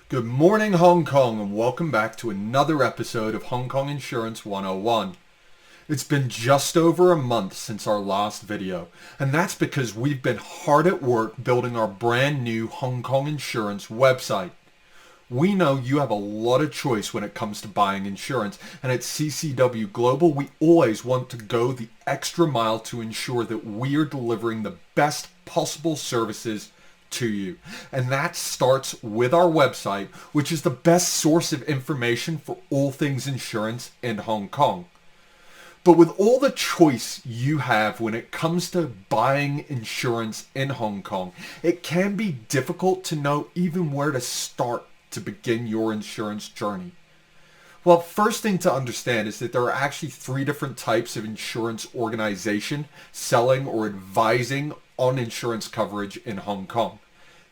Good morning, Hong Kong, and welcome back to another episode of Hong Kong Insurance 101. It's been just over a month since our last video, and that's because we've been hard at work building our brand new Hong Kong Insurance website. We know you have a lot of choice when it comes to buying insurance, and at CCW Global, we always want to go the extra mile to ensure that we are delivering the best possible services to you. And that starts with our website, which is the best source of information for all things insurance in Hong Kong. But with all the choice you have when it comes to buying insurance in Hong Kong, it can be difficult to know even where to start to begin your insurance journey. Well, first thing to understand is that there are actually three different types of insurance organization selling or advising on insurance coverage in Hong Kong.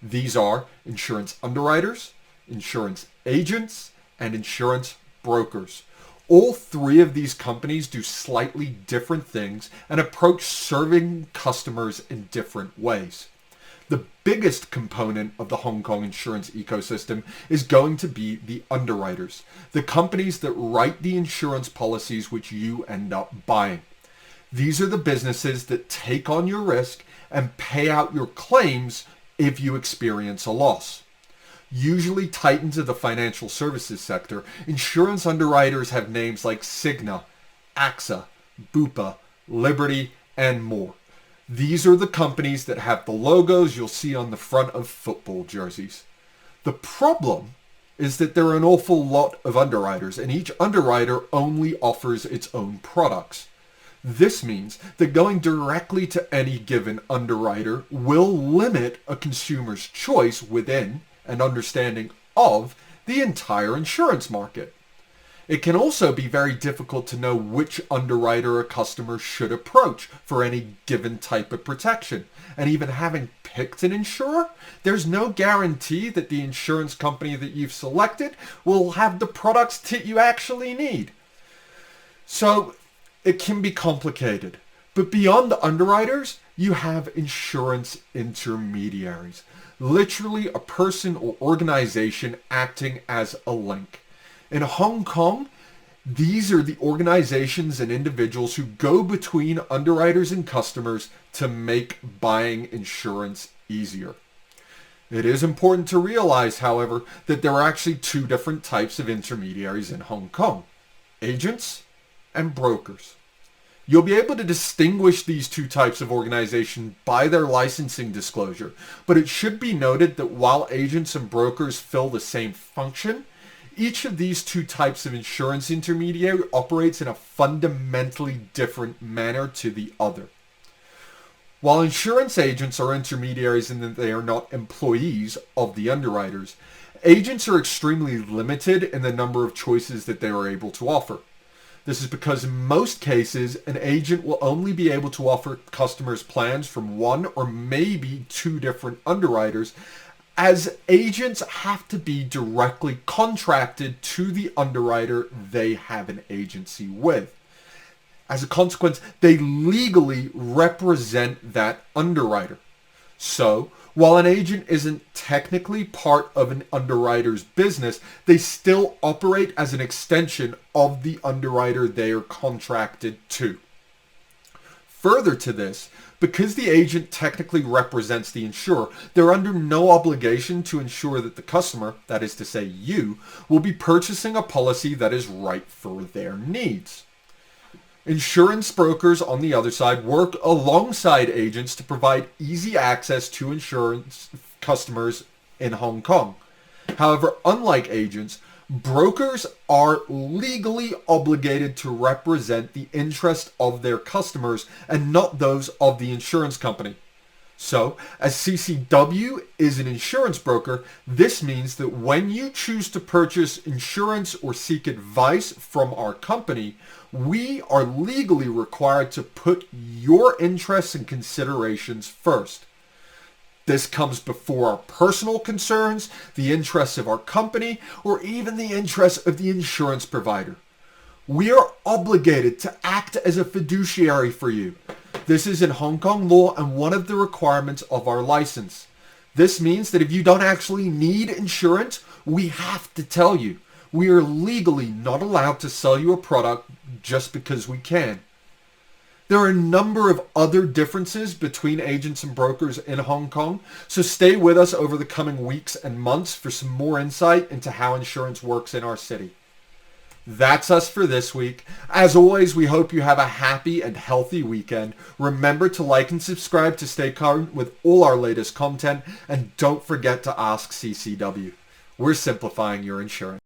These are insurance underwriters, insurance agents, and insurance brokers. All three of these companies do slightly different things and approach serving customers in different ways. The biggest component of the Hong Kong insurance ecosystem is going to be the underwriters, the companies that write the insurance policies which you end up buying. These are the businesses that take on your risk and pay out your claims if you experience a loss. Usually tied into the financial services sector, insurance underwriters have names like Cigna, AXA, Bupa, Liberty, and more. These are the companies that have the logos you'll see on the front of football jerseys. The problem is that there are an awful lot of underwriters, and each underwriter only offers its own products. This means that going directly to any given underwriter will limit a consumer's choice within and understanding of the entire insurance market. It can also be very difficult to know which underwriter a customer should approach for any given type of protection. And even having picked an insurer, there's no guarantee that the insurance company that you've selected will have the products that you actually need. So it can be complicated. But beyond the underwriters, you have insurance intermediaries. Literally a person or organization acting as a link. In Hong Kong, these are the organizations and individuals who go between underwriters and customers to make buying insurance easier. It is important to realize, however, that there are actually two different types of intermediaries in Hong Kong: agents and brokers. You'll be able to distinguish these two types of organization by their licensing disclosure, but it should be noted that while agents and brokers fill the same function, each of these two types of insurance intermediary operates in a fundamentally different manner to the other. While insurance agents are intermediaries in that they are not employees of the underwriters, agents are extremely limited in the number of choices that they are able to offer. This is because in most cases, an agent will only be able to offer customers plans from one or maybe two different underwriters, as agents have to be directly contracted to the underwriter they have an agency with. As a consequence, they legally represent that underwriter. So, while an agent isn't technically part of an underwriter's business, they still operate as an extension of the underwriter they are contracted to. Further to this, because the agent technically represents the insurer, they're under no obligation to ensure that the customer, that is to say you, will be purchasing a policy that is right for their needs. Insurance brokers, on the other side, work alongside agents to provide easy access to insurance customers in Hong Kong. However, unlike agents, brokers are legally obligated to represent the interest of their customers and not those of the insurance company. So, as CCW is an insurance broker, this means that when you choose to purchase insurance or seek advice from our company, we are legally required to put your interests and considerations first. This comes before our personal concerns, the interests of our company, or even the interests of the insurance provider. We are obligated to act as a fiduciary for you. This is in Hong Kong law and one of the requirements of our license. This means that if you don't actually need insurance, we have to tell you, we are legally not allowed to sell you a product just because we can. There are a number of other differences between agents and brokers in Hong Kong, so stay with us over the coming weeks and months for some more insight into how insurance works in our city. That's us for this week. As always, we hope you have a happy and healthy weekend. Remember to like and subscribe to stay current with all our latest content, and don't forget to ask CCW. We're simplifying your insurance.